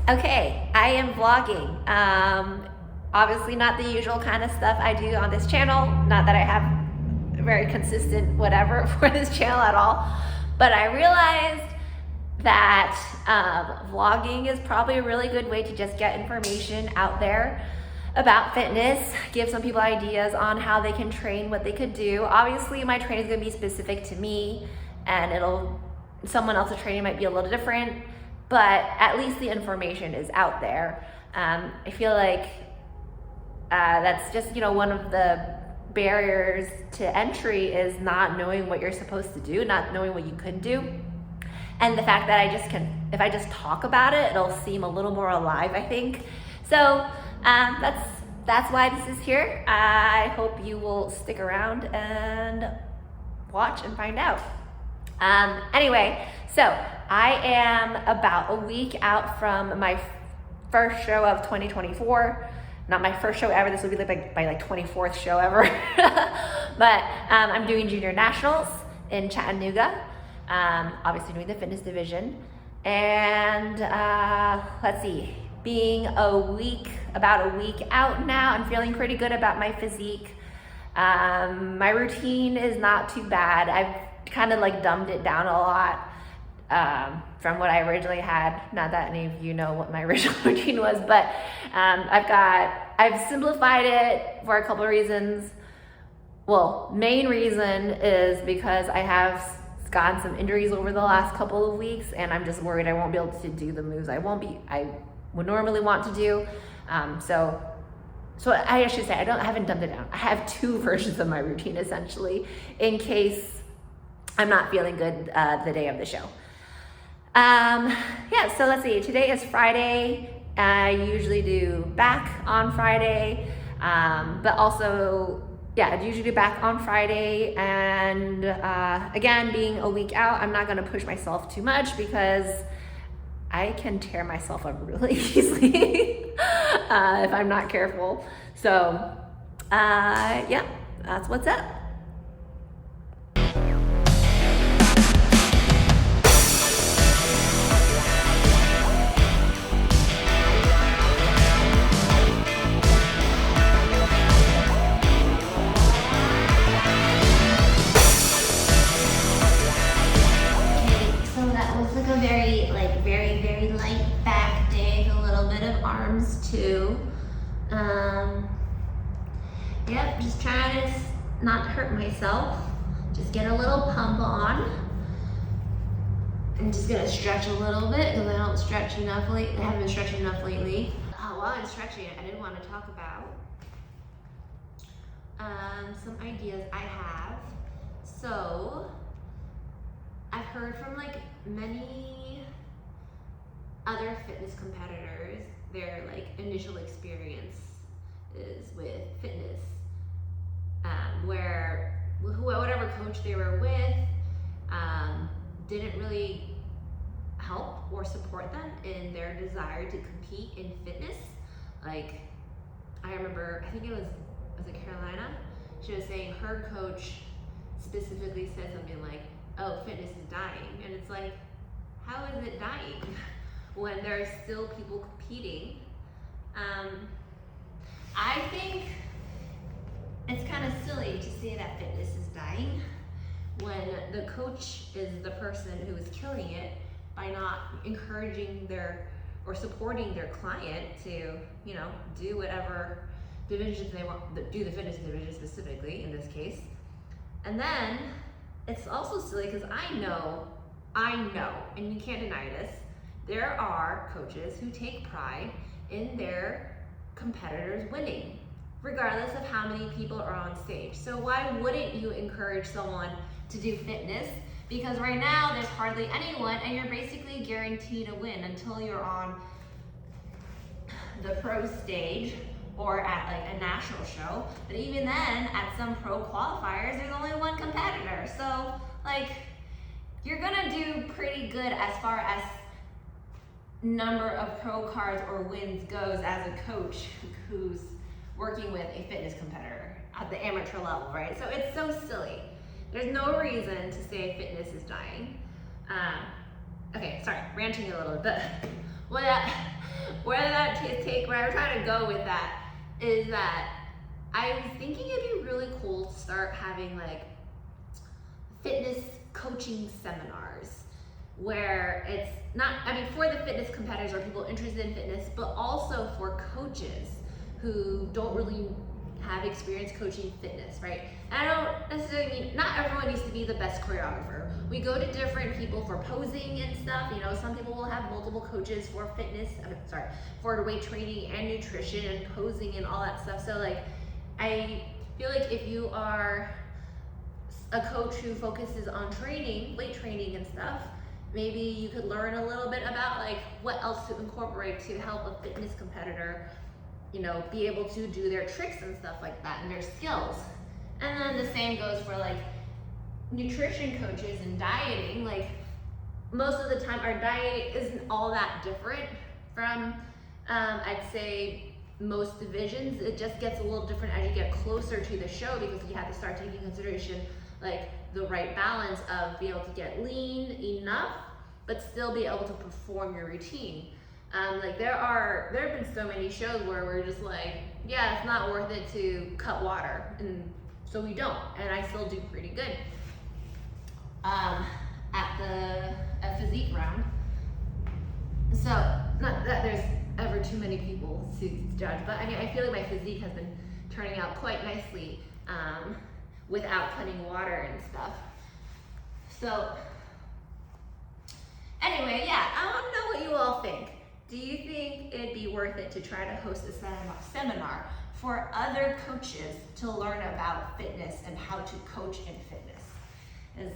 Okay, I am vlogging. Obviously not the usual kind of stuff I do on this channel. Not that I have very consistent whatever for this channel at all. But I realized that vlogging is probably a really good way to just get information out there about fitness, give some people ideas on how they can train, what they could do. Obviously my training is gonna be specific to me, and someone else's training might be a little different, but at least the information is out there. I feel like that's just, one of the barriers to entry is not knowing what you're supposed to do, not knowing what you could do. And the fact that if I just talk about it, it'll seem a little more alive, I think. So that's why this is here. I hope you will stick around and watch and find out. Anyway, so I am about a week out from my first show of 2024. Not my first show ever. This will be like my 24th show ever. But I'm doing Junior Nationals in Chattanooga. Obviously doing the fitness division. And let's see, being about a week out now, I'm feeling pretty good about my physique. My routine is not too bad. I've kind of dumbed it down a lot from what I originally had. Not that any of you know what my original routine was, but I've simplified it for a couple of reasons. Well, main reason is because I have gotten some injuries over the last couple of weeks, and I'm just worried I won't be able to do the moves I would normally want to do. So I should say I haven't dumbed it down. I have two versions of my routine essentially, in case I'm not feeling good the day of the show. Yeah, so let's see. Today is Friday. I usually do back on Friday, but also, yeah, I usually do back on Friday. And again, being a week out, I'm not going to push myself too much because I can tear myself up really easily if I'm not careful. So yeah, that's what's up. Very light back day, a little bit of arms too. Yep, just trying to not hurt myself. Just get a little pump on. I'm just gonna stretch a little bit because I don't stretch enough lately. I haven't been stretching enough lately. While I'm stretching, I did want to talk about some ideas I have. So I've heard from many other fitness competitors, their initial experience is with fitness, where whatever coach they were with didn't really help or support them in their desire to compete in fitness. I remember, I think it was Carolina, she was saying her coach specifically said something like, "Oh, fitness is dying," and it's like, how is it dying when there are still people competing? I think it's kind of silly to say that fitness is dying when the coach is the person who is killing it by not encouraging or supporting their client to, do whatever divisions they want, do the fitness division specifically in this case. And then it's also silly because I know, and you can't deny this, there are coaches who take pride in their competitors winning, regardless of how many people are on stage. So why wouldn't you encourage someone to do fitness? Because right now there's hardly anyone, and you're basically guaranteed to win until you're on the pro stage or at a national show. But even then, at some pro qualifiers, there's only one competitor. So you're gonna do pretty good as far as number of pro cards or wins goes as a coach who's working with a fitness competitor at the amateur level, right? So it's so silly. There's no reason to say fitness is dying. Okay, sorry, ranting a little bit. what I'm trying to go with that is that I was thinking it'd be really cool to start having like fitness coaching seminars where it's not, I mean, for the fitness competitors or people interested in fitness, but also for coaches who don't really have experience coaching fitness, right? And I don't necessarily mean, not everyone needs to be the best choreographer. We go to different people for posing and stuff. You know, some people will have multiple coaches for fitness, for weight training and nutrition and posing and all that stuff. So like, I feel like if you are a coach who focuses on training, weight training and stuff, maybe you could learn a little bit about like what else to incorporate to help a fitness competitor, you know, be able to do their tricks and stuff like that and their skills. And then the same goes for like nutrition coaches and dieting. Like most of the time our diet isn't all that different from I'd say most divisions. It just gets a little different as you get closer to the show because you have to start taking consideration like the right balance of being able to get lean enough but still be able to perform your routine. Like there have been so many shows where we're just like, yeah, it's not worth it to cut water, and so we don't, and I still do pretty good at physique round. So not that there's ever too many people to judge, but I mean, I feel like my physique has been turning out quite nicely without cutting water and stuff. So anyway, yeah, I want to know what you all think. Do you think it'd be worth it to try to host a seminar for other coaches to learn about fitness and how to coach in fitness?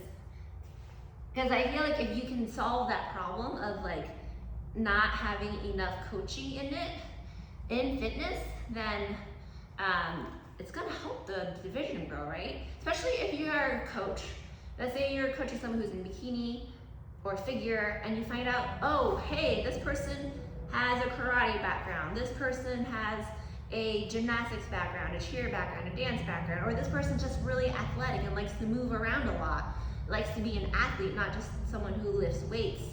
Because I feel like if you can solve that problem of like not having enough coaching in fitness, then it's gonna help the division grow, right? Especially if you're a coach. Let's say you're coaching someone who's in bikini or figure, and you find out, oh, hey, this person has a karate background, this person has a gymnastics background, a cheer background, a dance background, or this person's just really athletic and likes to move around a lot, likes to be an athlete, not just someone who lifts weights.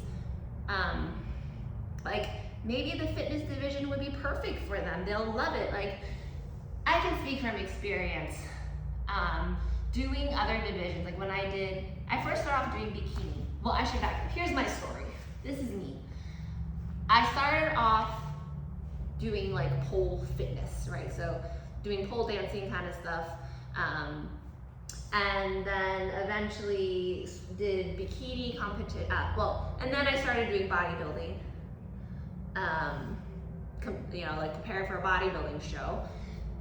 Like maybe the fitness division would be perfect for them. They'll love it. Like I can speak from experience doing other divisions. Like when I first started off doing bikini. Well, I should back up. Here's my story. This is me. I started off doing like pole fitness, right? So doing pole dancing kind of stuff. And then eventually did bikini competition. And then I started doing bodybuilding. You know, like preparing for a bodybuilding show.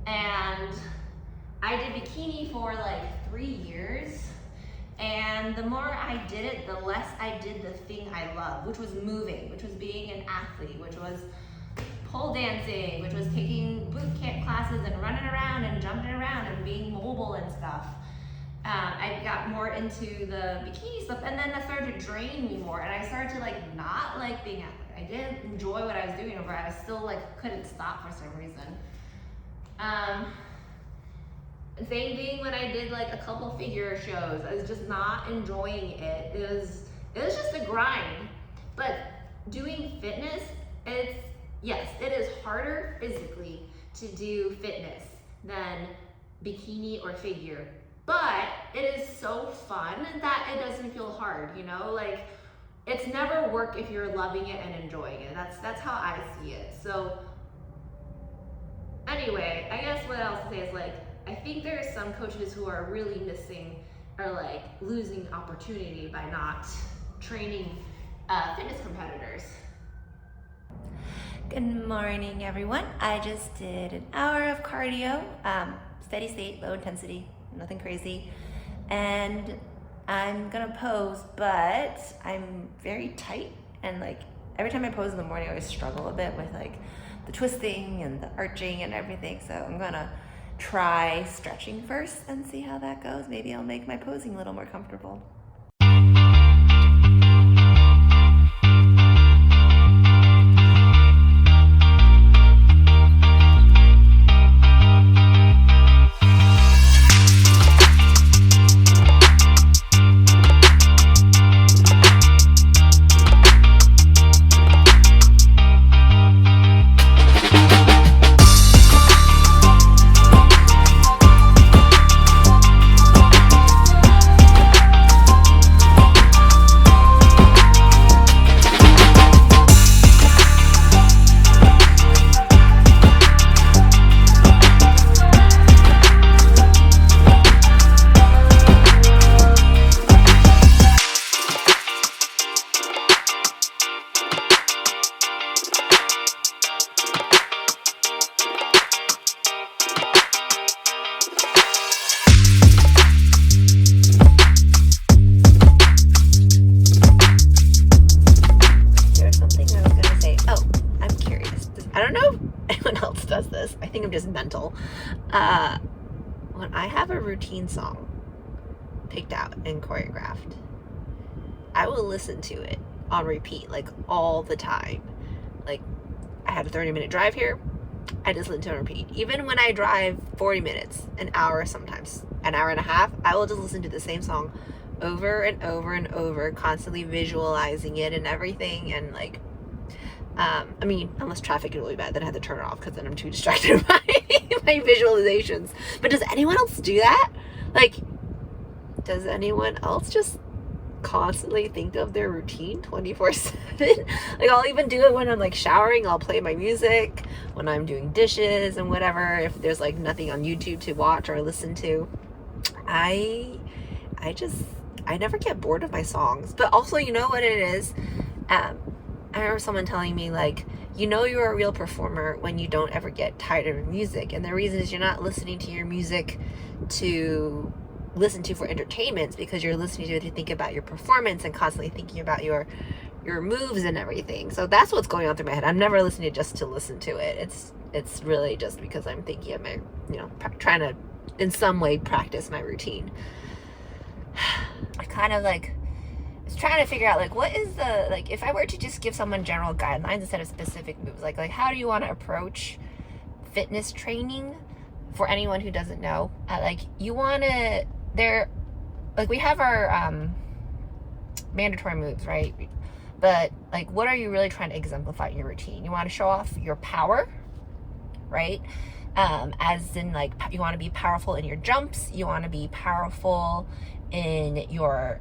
And I did bikini for like 3 years. And the more I did it, the less I did the thing I love, which was moving, which was being an athlete, which was pole dancing, which was taking boot camp classes and running around and jumping around and being mobile and stuff. I got more into the bikini stuff, and then that started to drain me more, and I started to like not like being athletic. I did enjoy what I was doing, but I still like couldn't stop for some reason. Same thing when I did like a couple figure shows. I was just not enjoying it. It was just a grind. But doing fitness, it is harder physically to do fitness than bikini or figure. But it is so fun that it doesn't feel hard, you know? Like it's never work if you're loving it and enjoying it. That's how I see it. So anyway, I guess what else to say is like, I think there are some coaches who are really missing or like losing opportunity by not training fitness competitors. Good morning, everyone. I just did an hour of cardio, steady state, low intensity, nothing crazy. And I'm gonna pose, but I'm very tight, and like every time I pose in the morning, I always struggle a bit with like the twisting and the arching and everything. So I'm gonna try stretching first and see how that goes. Maybe I'll make my posing a little more comfortable. I'm just mental. When I have a routine song picked out and choreographed, I will listen to it on repeat, like all the time. Like, I had a 30-minute drive here, I just listen to it on repeat. Even when I drive 40 minutes, an hour, sometimes an hour and a half, I will just listen to the same song over and over and over, constantly visualizing it and everything. And like, I mean, unless traffic is really bad, then I have to turn it off because then I'm too distracted by my visualizations. But does anyone else do that? Like, does anyone else just constantly think of their routine 24/7? Like, I'll even do it when I'm like showering. I'll play my music when I'm doing dishes and whatever, if there's like nothing on YouTube to watch or listen to. I never get bored of my songs. But also, you know what it is, I remember someone telling me, like, you know you're a real performer when you don't ever get tired of your music. And the reason is you're not listening to your music to listen to for entertainment. It's because you're listening to it to think about your performance and constantly thinking about your moves and everything. So that's what's going on through my head. I'm never listening just to listen to it. It's really just because I'm thinking of my, trying to in some way practice my routine. I kind of like was trying to figure out, like, what is the, like, if I were to just give someone general guidelines instead of specific moves, like how do you want to approach fitness training for anyone who doesn't know? Like, you want to, like, we have our mandatory moves, right? But like, what are you really trying to exemplify in your routine? You want to show off your power, right? As in, like, you want to be powerful in your jumps, you want to be powerful in your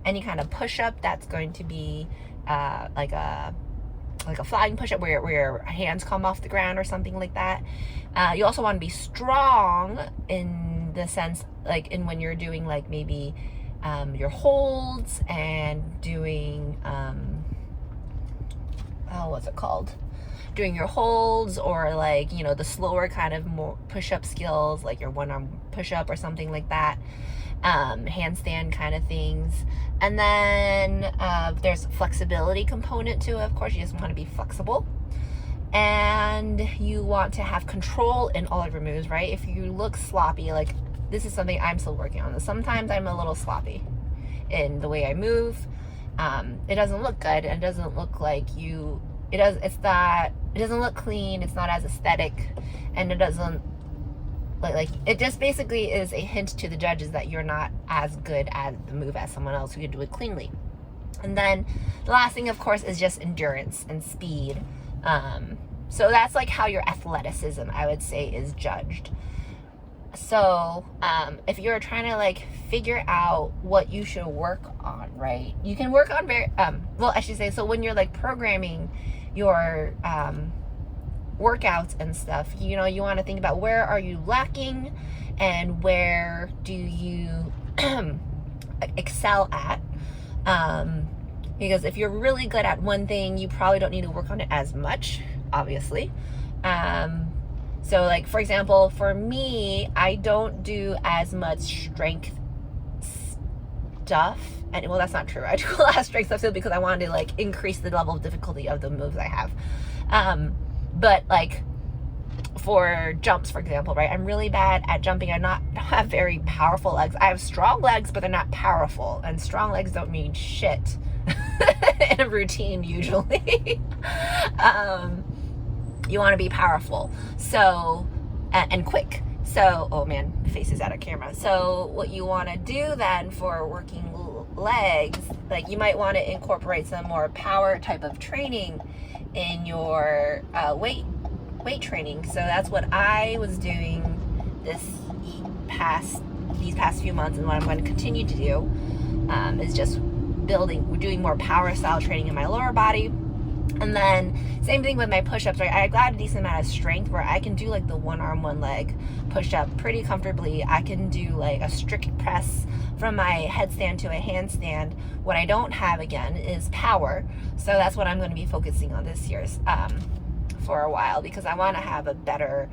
any kind of push-up that's going to be like a flying push-up where your hands come off the ground or something like that. You also want to be strong in the sense, like, in when you're doing, like, maybe your holds and doing what's it called? Doing your holds, or like, the slower kind of more push-up skills, like your one-arm push-up or something like that. Handstand kind of things. And then there's a flexibility component to it. Of course, you just want to be flexible, and you want to have control in all of your moves, right? If you look sloppy, like, this is something I'm still working on. Sometimes I'm a little sloppy in the way I move. It doesn't look good, and it doesn't look like it doesn't look clean. It's not as aesthetic, and it doesn't like it just basically is a hint to the judges that you're not as good at the move as someone else who can do it cleanly. And then the last thing, of course, is just endurance and speed. So that's like how your athleticism, I would say, is judged. So if you're trying to, like, figure out what you should work on, right, you can work on I should say, so when you're, like, programming your workouts and stuff, you want to think about where are you lacking and where do you excel at, because if you're really good at one thing, you probably don't need to work on it as much, obviously. So, like, for example, for me, I don't do as much strength stuff. And, well, that's not true. I do a lot of strength stuff still because I wanted to, like, increase the level of difficulty of the moves I have. But, like, for jumps, for example, right, I'm really bad at jumping. I don't have very powerful legs. I have strong legs, but they're not powerful. And strong legs don't mean shit in a routine, usually. You want to be powerful, so, and quick. So, oh man, my face is out of camera. So what you want to do then for working legs, like, you might want to incorporate some more power type of training in your weight training. So that's what I was doing these past few months, and what I'm going to continue to do is just doing more power style training in my lower body. And then same thing with my push-ups, right? I got a decent amount of strength where I can do, like, the one arm, one leg push-up pretty comfortably. I can do, like, a strict press from my headstand to a handstand. What I don't have, again, is power. So that's what I'm going to be focusing on this year for a while, because I want to have a better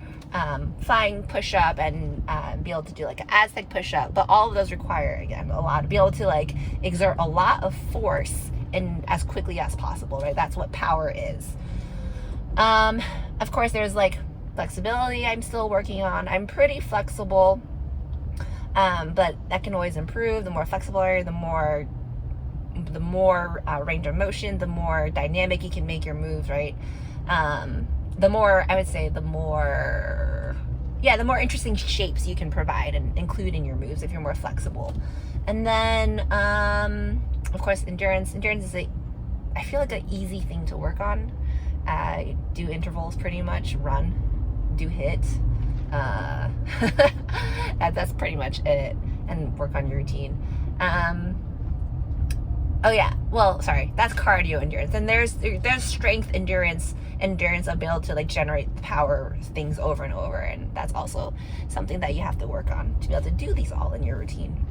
flying push-up and be able to do, like, an Aztec push-up. But all of those require, again, be able to, like, exert a lot of force and as quickly as possible, right? That's what power is. Of course, there's, like, Flexibility, I'm still working on. I'm pretty flexible, but that can always improve. The more flexible you are, the more range of motion, the more dynamic you can make your moves, right? The more, I would say, the more interesting shapes you can provide and include in your moves if you're more flexible. And then, of course, endurance. Endurance is I feel like an easy thing to work on. Do intervals pretty much, run, do HIIT. That's pretty much it, and work on your routine. Oh yeah, well, sorry, that's cardio endurance. And there's strength endurance of being able to like generate power things over and over, and that's also something that you have to work on to be able to do these all in your routine.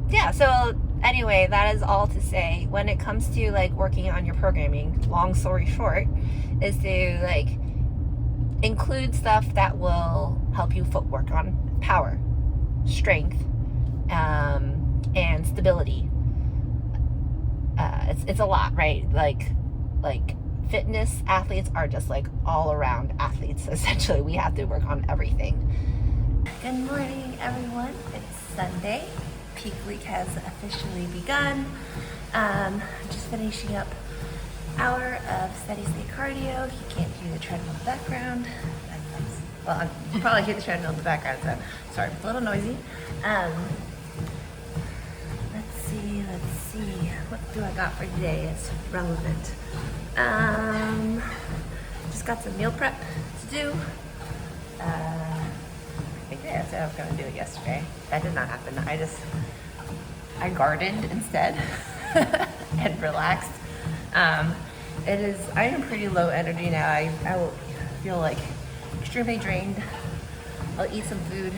Yeah, so anyway, that is all to say when it comes to like working on your programming, long story short, is to like include stuff that will help you work on power, strength, and stability. It's a lot, right? Like fitness athletes are just like all around athletes. Essentially, we have to work on everything. Good morning, everyone. It's Sunday. Peak week has officially begun. Just finishing up hour of steady state cardio. You can't hear the treadmill in the background. Well, you probably hear the treadmill in the background, so sorry, it's a little noisy. Let's see. What do I got for today? It's relevant. Just got some meal prep to do. I think I said I was going to do it yesterday. That did not happen. I gardened instead and relaxed. I am pretty low energy now. I will feel like extremely drained. I'll eat some food,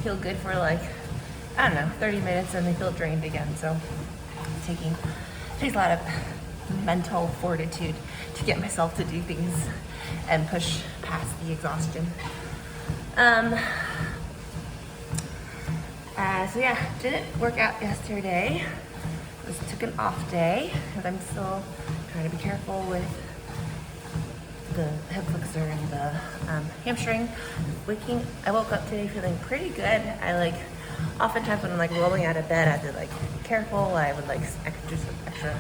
feel good for like, I don't know, 30 minutes, and then feel drained again. So it takes a lot of mental fortitude to get myself to do things and push past the exhaustion. So yeah, didn't work out yesterday. Took an off day because I'm still trying to be careful with the hip flexor and the hamstring. I woke up today feeling pretty good. Oftentimes when I'm like rolling out of bed, I have to like be careful. I would like do some extra,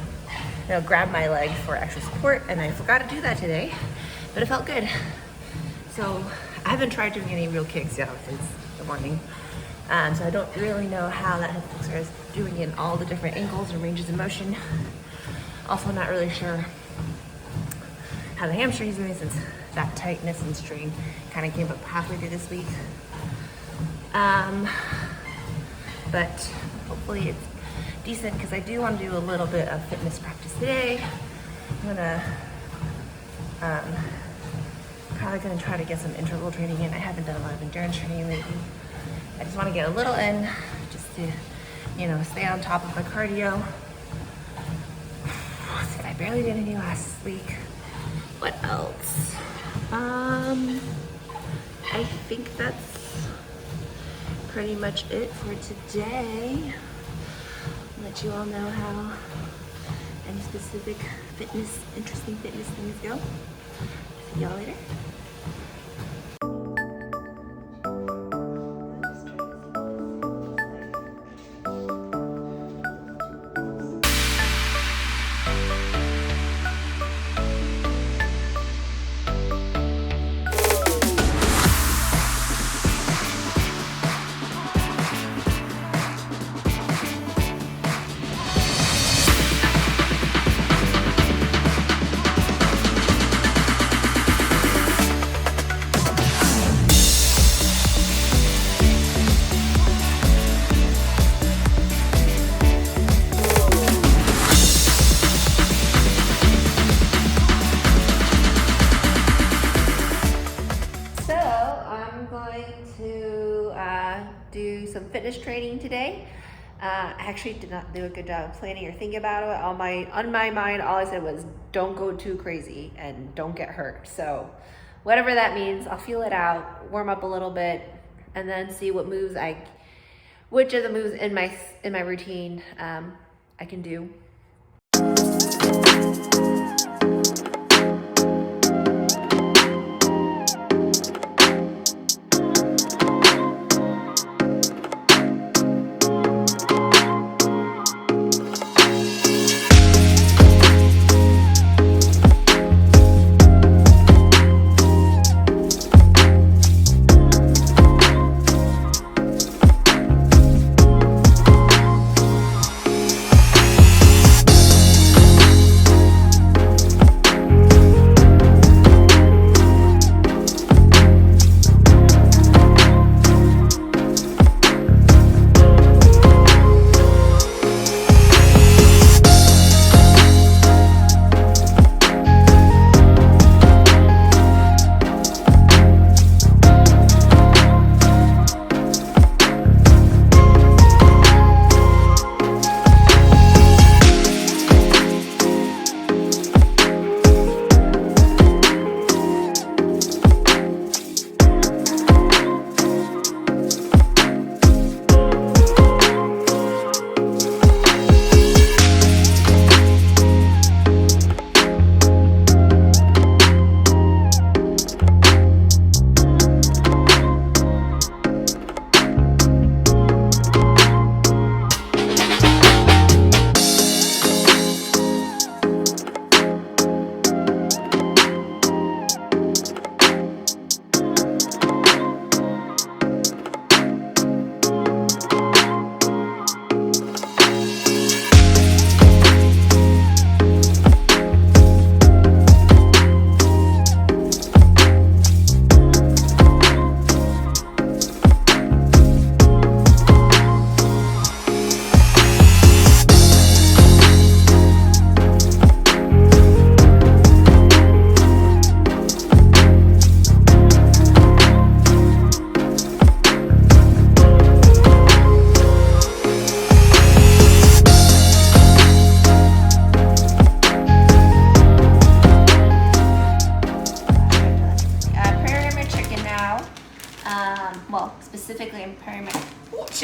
grab my leg for extra support, and I forgot to do that today, but it felt good. So I haven't tried doing any real kicks yet since the morning. So I don't really know how that hip flexor is doing in all the different angles and ranges of motion. Also not really sure how the hamstring is doing since that tightness and strain kind of came up halfway through this week. But hopefully it's decent because I do want to do a little bit of fitness practice today. I'm probably gonna try to get some interval training in. I haven't done a lot of endurance training lately. I just want to get a little in just to, stay on top of the cardio. Since I barely did any last week. What else? I think that's pretty much it for today. I'll let you all know how any specific interesting fitness things go. See y'all later. Do some fitness training today. I actually did not do a good job of planning or thinking about it. On my mind, all I said was don't go too crazy and don't get hurt. So whatever that means, I'll feel it out, warm up a little bit, and then see which of the moves in my routine I can do.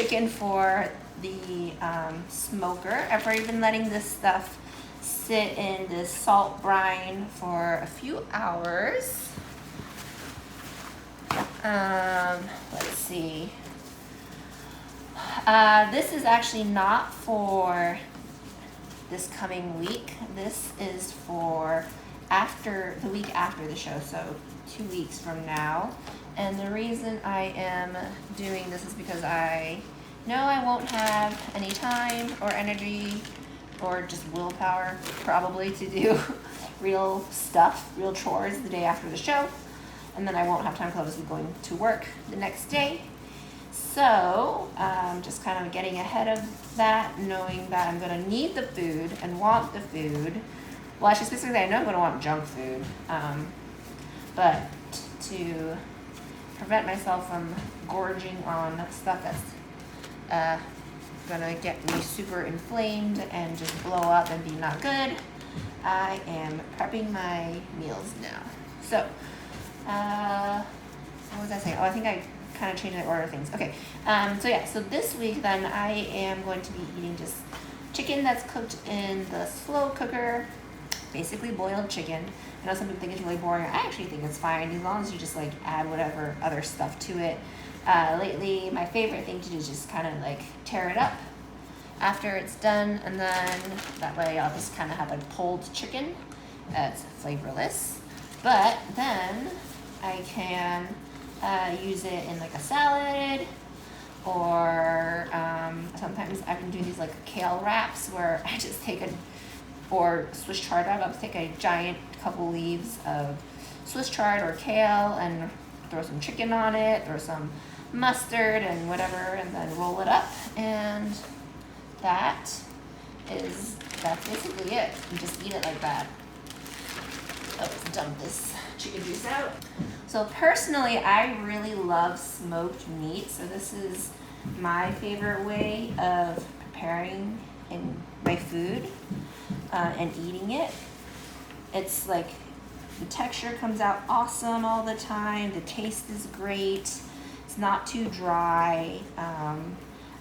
chicken for the smoker. I've already been letting this stuff sit in this salt brine for a few hours. Let's see. This is actually not for this coming week. This is for after the week after the show, so 2 weeks from now. And the reason I am doing this is because I know I won't have any time or energy or just willpower probably to do real stuff, real chores the day after the show. And then I won't have time because I'll just be going to work the next day. So just kind of getting ahead of that, knowing that I'm going to need the food and want the food. Well, actually, specifically, I know I'm going to want junk food. But to prevent myself from gorging on stuff that's going to get me super inflamed and just blow up and be not good, I am prepping my meals now. So, what was I saying? Oh, I think I kind of changed the order of things. Okay, so this week then I am going to be eating just chicken that's cooked in the slow cooker, basically boiled chicken. I know some people think it's really boring. I actually think it's fine as long as you just like add whatever other stuff to it. Lately, my favorite thing to do is just kind of like tear it up after it's done, and then that way I'll just kind of have a pulled chicken that's flavorless. But then I can use it in like a salad, or sometimes I've been doing these like kale wraps where I just take or Swiss chard wrap. I'll take a giant couple leaves of Swiss chard or kale and throw some chicken on it, throw some mustard and whatever, and then roll it up, and that's basically it. You just eat it like that. Oh, let's dump this chicken juice out. So personally, I really love smoked meat. So this is my favorite way of preparing my food and eating it. It's like the texture comes out awesome all the time. The taste is great. It's not too dry.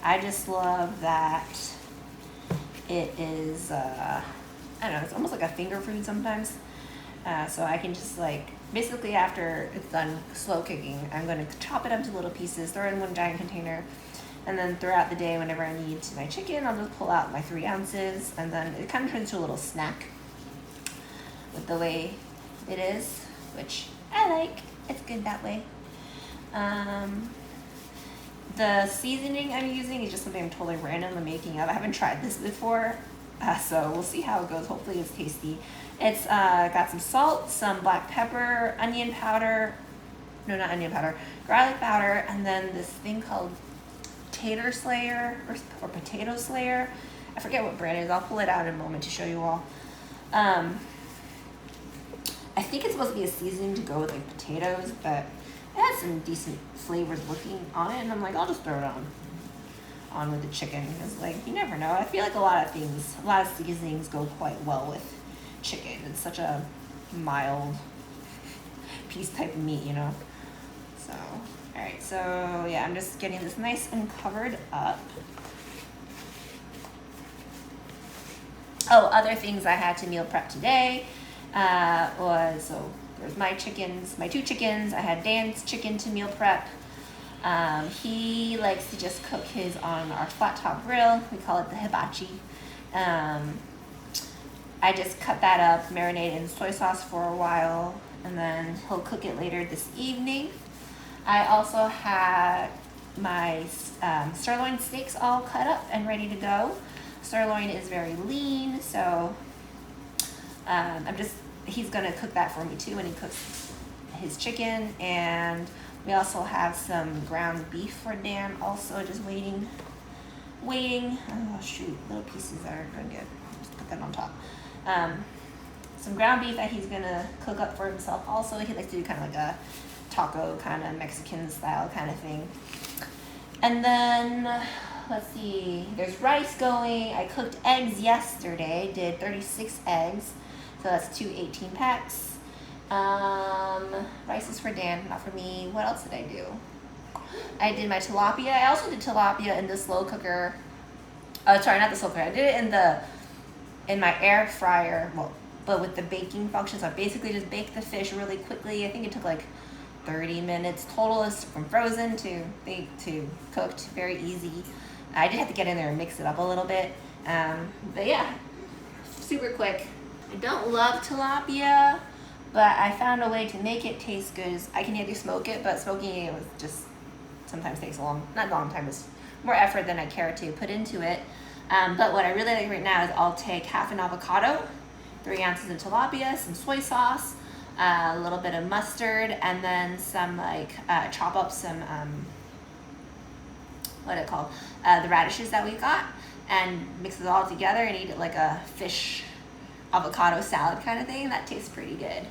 I just love that it is, I don't know, it's almost like a finger food sometimes. So I can just like, basically after it's done slow cooking, I'm going to chop it up into little pieces, throw it in one giant container, and then throughout the day, whenever I need my chicken, I'll just pull out my 3 ounces, and then it kind of turns into a little snack with the way it is, which I like. It's good that way. The seasoning I'm using is just something I'm totally randomly making up. I haven't tried this before, so we'll see how it goes. Hopefully it's tasty. It's got some salt, some black pepper, onion powder, no, not onion powder, garlic powder, and then this thing called Tater Slayer or Potato Slayer. I forget what brand it is. I'll pull it out in a moment to show you all. I think it's supposed to be a seasoning to go with like potatoes, but it has some decent flavors looking on it, and I'm like, I'll just throw it on with the chicken, because like, you never know. I feel like a lot of seasonings go quite well with chicken. It's such a mild piece type of meat, you know. So, all right, so yeah, I'm just getting this nice and covered up. Oh, other things I had to meal prep today was, so there's my 2 chickens. I had Dan's chicken to meal prep. He likes to just cook his on our flat top grill. We call it the hibachi. I just cut that up, marinate it in soy sauce for a while, and then he'll cook it later this evening. I also had my sirloin steaks all cut up and ready to go. Sirloin is very lean, so he's gonna cook that for me too when he cooks his chicken. And we also have some ground beef for Dan, also just waiting. Oh shoot, little pieces that are gonna get, just put that on top. Some ground beef that he's gonna cook up for himself also. He likes to do kind of like a taco kind of Mexican style kind of thing. And then let's see, there's rice going. I cooked eggs yesterday, did 36 eggs, so that's 2 18-packs. Rice is for Dan, not for me. What else did I do? I did my tilapia. I also did tilapia in the slow cooker. Sorry, not the slow cooker. I did it in my air fryer. Well, but with the baking function, so I basically just baked the fish really quickly. I think it took like 30 minutes total, from frozen to baked to cooked. Very easy. I did have to get in there and mix it up a little bit. But yeah, super quick. I don't love tilapia, but I found a way to make it taste good. I can either smoke it, but smoking it was just sometimes takes not a long time, it's more effort than I care to put into it. But what I really like right now is I'll take half an avocado, 3 ounces of tilapia, some soy sauce, a little bit of mustard, and then some chop up some, the radishes that we got, and mix it all together and eat it like a fish avocado salad kind of thing. That tastes pretty good.